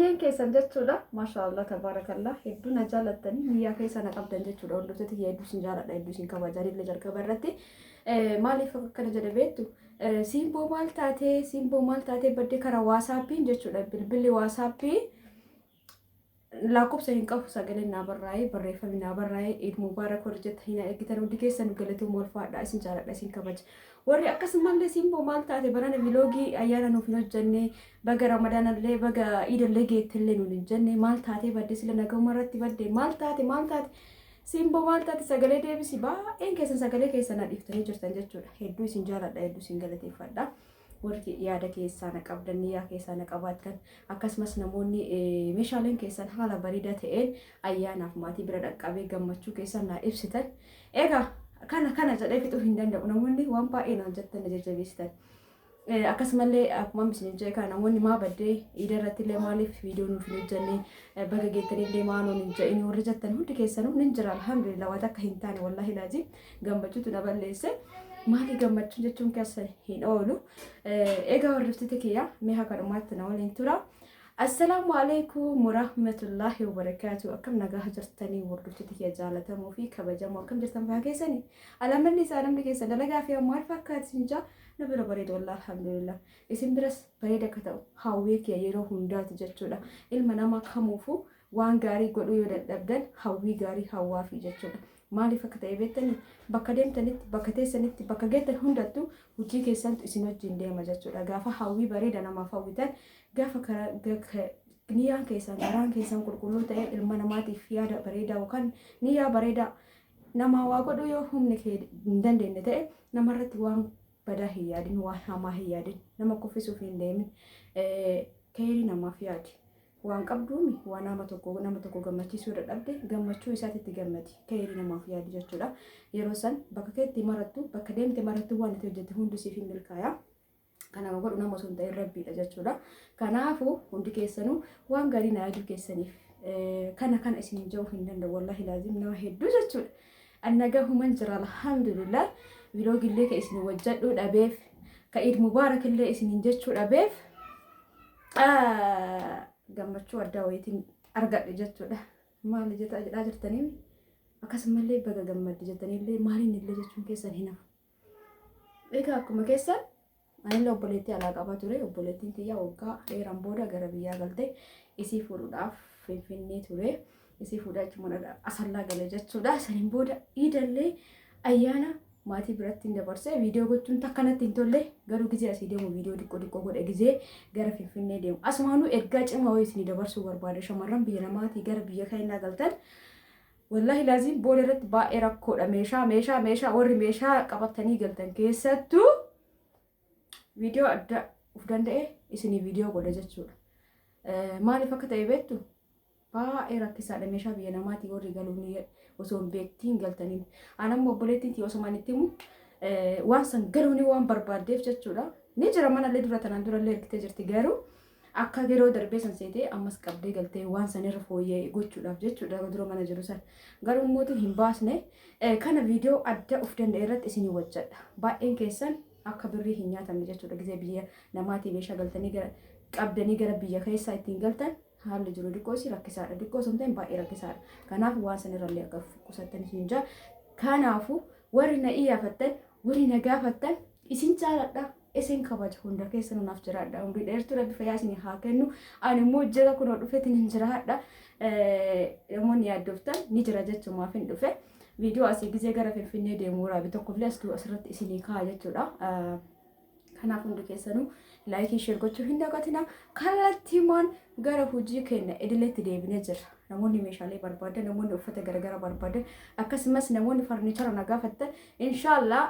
baay'een keessan jechuudha maashaallah tabaarakallah hedduu na jaallattanii niyyaa keessa na qabdan jechuudha hordoftoota hedduu sin jaalladha hedduu sin kabajaa illee jalqaba irratti maaliif akkana jedhe beektu simboo maal taatee baddee karaa waasaappiin jechuudha bilbilli waasappii lakkoofsa hin qabu sagalee naa barraa'ee barreeffamni naa barraa'ee Eid Mubaarak warri jettan hin eeggitan hundi keessan galatoom walfaadhaa isin jaalladha isin kabaja warri akkasumallee simboo maal taate barana viloogii ayyaana nuuf hin hojjenne baga ramadaanallee baga iidallee geettillee nuun hin jenne maal taate badde sila nagahuma irratti badde maal taate simboo maal taate sagalee deebisi baay'een keessan sagalee keessan dhiiftanii jirtan jechuudha hedduu isin jaalladha hedduu isin galateeffadha warri yaada keessaa na qabdan niyyaa keessaa na qabaattan akkasumas namoonni meeshaaleen keessan haala bareedaa ta'een ayyaanaaf maatii bira dhaqqabee gammachuu keessan naa ibsitan egaa kana jedhee fixuu hin danda'u namoonni waan baay'ee naan jettan na jajjabeessitan akkasumallee akkuma isin jechaa namoonni maa baddee iida irratti illee maaliif viidiyoo nuuf hin hojjenne baga geettanii illee maanoon hin jedhin warri jettan hundi keessanuu nin jira alhamdulillah waan akka hin taane wallahi laazim gammachuutu na balleesse maali gammachuun jechuun keessa hin oolu egaa hordoftoota kiyya mee haa kadhumaatti na waliin tura assalaamu alaikum warahmatullahi wabarakaatu akkam nagaa jirtanii hordoftoota kiyya jaalatamuu fi kabajamoo akkam jirtan faa keessanii alamanni isaa namni keessa dalagaa fi maal fakkaati sinjaa na bira bareeda wallah alhamdulillah isin biras bareeda akka ta'u hawwee kiyya yeroo hundaati jechuudha ilma namaa kamuufu waan gaarii godhuu yoo dadhabdan hawwii gaarii hawwaafi jechuudha maaliif akka ta'e beektanii bakka deemtanitti bakka teessanitti bakka geettan hundattuu hojii keessantu isin wajjin deema jechuudha gaafa hawwii bareeda namaaf hawwitan gaafa niyyaan keessan garaan keessan qulqulluu ta'e ilma namaatiif yaada bareedaa yookaan niyyaa bareedaa namaa waa godhuu yoo humni kee hin dandeenye ta'e namarratti waan badaa hin yaadin waan hamaa hin yaadin nama kuffisuuf hin deemin keerii namaaf yaadi waan qabduumi waan nama tokko gammachiisuu dadhabde gammachuu isaatitti gammadi keerii namaaf yaadi jechuudha yeroo san bakka keetti marattu bakka deemte marattu waan itti hojjette hundi siif hin milkaa'aa kana godhu nama osoo hin ta'in rabbiidha jechuudha kanaafuu hundi keessanuu waan gaarii na yaaduu keessaniif kana isin jedhuu hin danda'u wallahi laazim nama hedduu jechuudha annagahuman jira alhamdulillah viloogillee ka isin wajjadhuu dhabeef ka Eid Mubaarak illee isin jechuu dhabeef gammachuu addaa wayitiin argadhe jechuudha maali jedhaa jirtanii akkasumallee baga gammadde jettaniillee maaliin illee jechuun keessan hin hafu egaa akkuma keessan anillee obboleettii alaa qaba ture obboleettiin tiyyaa waggaa dheeraan booda gara biyyaa galte isii fuudhuudhaaf finfinnee ture isii fuudhaa jechuun asallaa gale jechuudha saniin booda iidallee ayyaana maatii biratti hin dabarsee viidiyoo gochuun takkanatti hin tolle garuu gizee asii deemu viidiyoo xiqqoo godhe gizee gara finfinnee deemu asumaanuu ergaa cimaa wayii isin dabarsuu barbaade shamarran biyya namaatii gara biyya keenyaa galtan wallahi laazim booda irratti baay'ee rakkoodha meeshaa warri meeshaa qabatanii galtan keessattuu viidiyoo adda uf danda'e isinii viidiyoo godha jechuudha maaliif akka ta'e beektu baay'ee rakkisaadha meeshaa biyya namaatii warri galuun osoo hin beektiin galtaniin anammoo obboleettiin osomaan itti himu waan san galuun waan barbaaddeef jechuudha ni jira manallee dura tanaan durallee ergitee jirti garuu akka yeroo darbee san seetee ammas qabdee galtee waan sanirra fooyyee gochuudhaaf jechuudha dura mana jiru san garuu mootu hin baasne kana viidiyoo adda uf danda'e irratti isinii wajjadha baay'een keessan akka birrii hin nyaatamne jechuudha gizee biyya namaatii meeshaa galtanii qabdanii gara biyya keessaa ittiin galtan haalli jiru diqqoosi rakkisaadha diqqoo sun ta'in baay'ee rakkisaadha kanaaf waan sanirrallee akka qusattan isin jaa kanaafu warri na iyyafattan warri na gaafattan isin jaaladha isin kabaja hunda keessa nunaaf jiraadha umrii dheertuu rabbi fayyaa isin haa kennu ani immoo jira kunoo dhufeetiin hin jiraadha namoonni yaaddoftan ni jira jechuumaaf hin dhufe viidiyoo asii gizee gara finfinnee deemuu raabi tokkollee asirratti isinii kaa jechuudha kanaaf hundi keessanuu laayikii sheer gochuu hin dagatina kallattiimaan gara hojii keenya idileetti deebinee jira namoonni meeshaalee barbaadan namoonni uffata garagara barbaadan akkasumas namoonni farniichara na gaafattan inshaallah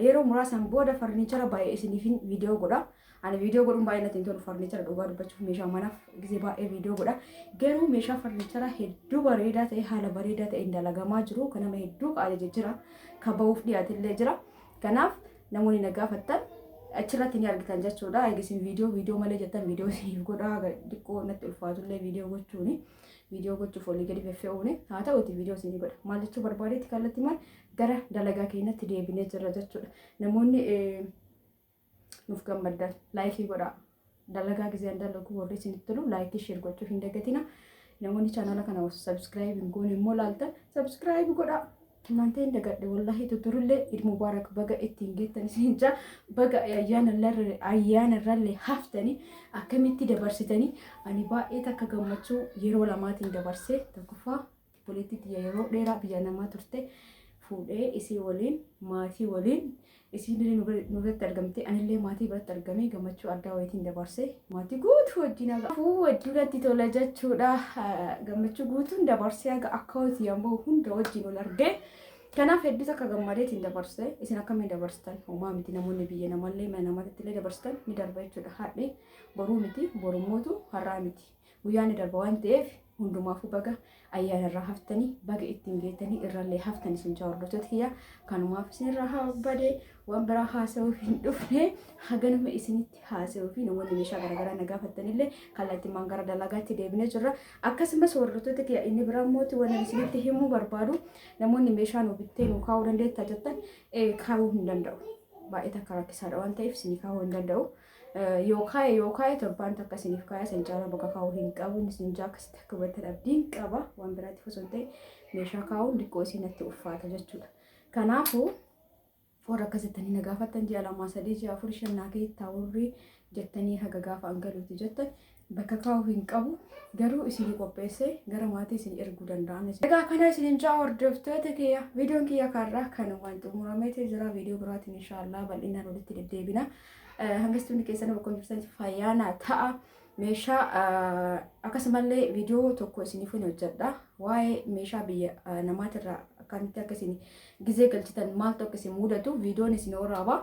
yeroo muraasan booda farniichara baay'ee isiniif viidiyoo godha ani viidiyoo godhuun baay'ee natti hin tolu farniichara dhugaa dubbachuuf meeshaa manaaf gizee baay'ee viidiyoo godha garuu meeshaa farniichara hedduu bareedaa ta'e haala bareedaa ta'e dalagamaa jiru kan nama hedduu qaajajee jira kan ba'uuf dhiyaatillee jira kanaaf namoonni na gaafattan achirratti ni argitan jechuudha eegisin viidiyoo malee jettan viidiyoo isiniif godhaa xiqqoo natti ulfaatullee viidiyoo gochuuf olii gadi feffe'uuni haa ta'uti viidiyoo isinii godha maal jechuu barbaadeetti kallattii maal gara dalagaa keenyatti deebinee jirra jechuudha namoonni nuuf gammaddan laayikii godhaa dalagaa giseen dalagu warri isinitti tolu laayikii sheer gochuu hin dagatina. Namoonni chaanala kana subscribe hin goone immoo laaltan subscribe godhaa. Nanti yang dekat de wallahi itu turun le Eid Mubarak baga ittiin geettan isinja baga ayyaana irrallee haftanii akkamitti dabarsitanii ani baay'ee takka gammachuu yeroo lamaatiin dabarsee tokkoffaa poliitikii yeroo dheeraa biyya namaa turte fuudhee isii waliin maatii waliin isiin nurratti argamte anillee maatii biratti argamee gammachuu addaa wayitiin dabarsee maatii guutuu wajjin wajjinatti tola jechuudha. Gammachuu guutuun dabarsee akka hoti ammoo hunda wajjin ol argee kanaaf hedduu akka gammadeetiin dabarsee isin akkamiin dabarstan homaa miti namoonni biyya namallee mana namaatti illee dabarstan ni darba jechuudha. Haadhi boruu miti borumootu har'aa miti guyyaan ni darba waan ta'eef hundumaafuu baga ayyaana irraa haftanii baga ittiin geettanii irrallee haftanii isin hordoftoota kiyya kanumaaf isin irraa habbadee waan biraa haasa'uuf hin dhufne haganuma isinitti haasa'uu fi namoonni meeshaa garaagaraa na gaafattanillee kallattiin gara dalagaatti deebinee jirra. Akkasumas hordoftoota kiyya inni biraa mootii waan isinitti himuu barbaadu namoonni meeshaa nu bittee nu kaa'uu dandeettaa jettan kaa'uu hin danda'u. Baay'ee takka rakkisaadha waan ta'eef isin kaa'uu hin danda'u. Yookaan torbaan takka isiniif kaaya sanjaala bakka kaa'uu hin qabu isin akkasitti akka hubattan abdiin qaba waan biraatti osoo hin ta'in meeshaa kaa'uun diqqoo isinatti ulfaata jechuudha. Kanaafuu warra akkasittanii na gaafattan ji'a 2 3 6 4 5 naa keessatti taa'urri jettanii haga gaafa angaluuti jettan bakka kaa'uu hin qabu garuu isin qopheessee gara maatii isin erguu danda'an. Egaa kana isin jaa hordoftoota kiyya viidiyoon kiyya kaarraa kan waan xumuramee jira viidiyoo biraatiin inshaallah bal'inaan walitti deddeebina. Hangastuun keessan bakka jirtan fayyaana ta'a. Meeshaa akkasumallee viidiyoo tokko isiniif ni hojjedha. Waa'ee meeshaa biyya namaatirraa akkamitti akkasiin gizee galchitan maal tokko isin mudatu viidiyoon isin waraaba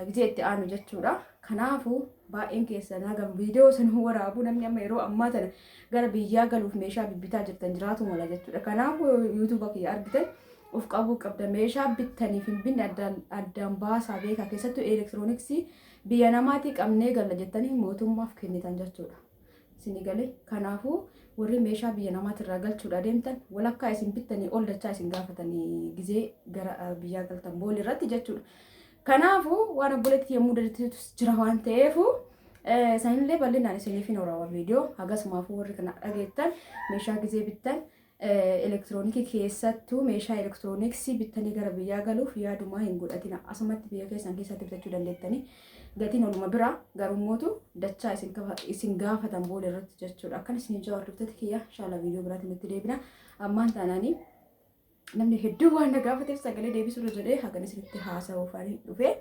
gizee itti aanu jechuudha. Kanaafuu baay'een keessan hagam viidiyoo san waraabu namni amma yeroo ammaa tana gara biyyaa galuuf meeshaa bibbitaa jirtan jiraatu mala jechuudha. Kanaafuu yuutuuba kiyya argitan of qabuu qabda meeshaa bittaniif hin binne addaan baasaa beekaa keessattuu elektirooniksii biyya namaatii qabnee galla jettanii mootummaaf kennitan jechuudha. Isin galee kanaafuu warri meeshaa biyya namaatirraa galchuudha deemtan walakkaa isin bittanii ol dachaa isin gaafatanii gizee gara biyyaa galtan boolii irratti jechuudha. Kanaafuu waan obboleetti yommuu dadhabsiisu jira waan ta'eefu sanillee bal'inaan isiniif hin waraaba viidiyoo hagasumaafuu warri kana dhageettan meeshaa gizee bittan elektiroonikii keessattuu meeshaa elektirooniksii bittanii gara biyyaa galuuf yaadumaa hin godhatina. Asumatti biyya keessan keessatti bitachuu dandeettanii gatiin oluma biraa garummootu dachaa isin gaafatan booda irratti jechuudha. Akkan isin ijaa hordoftoota kiyya inshallah viidiyoo biraatiin itti deebina. Ammaan taanaanii namni hedduu waan na gaafateef sagalee deebisuudha jedhee hagan isinitti haasa'uuf dhufee.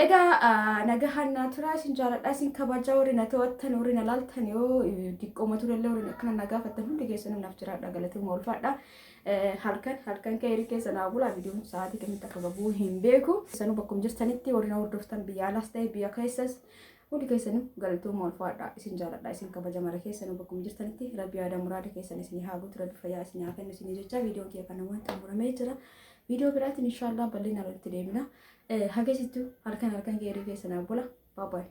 Egaa nagahan na turaa isin jaaladha isin kabajaa warri na to'attan warri na laaltan yoo diqqooma turellee warri akkana na gaafattan hundi keessanuu naaf jiraadha galatuma ulfaadha. Halkan keerii keessa naa bulaa viidiyoon sa'aatii kamitti akka babuu hin beeku. Sanuu bakkuma jirtanitti warri na hordoftan biyya alaas ta'e biyya keessas hundi keessanuu galatuma ulfaadha isin jaaladha isin kabaja mara keessanuu bakkuma jirtanitti rabbi yaada muraada keessan isin haa guutu rabbi fayyaa isin haa kennu isin jecha viidiyoon kiyya kana waan xumuramee jira. Viidiyoo biraatiin inshallah bal'inaan walitti deebina. Hagesittu halkan keerii keessa naa bula. Bye bye.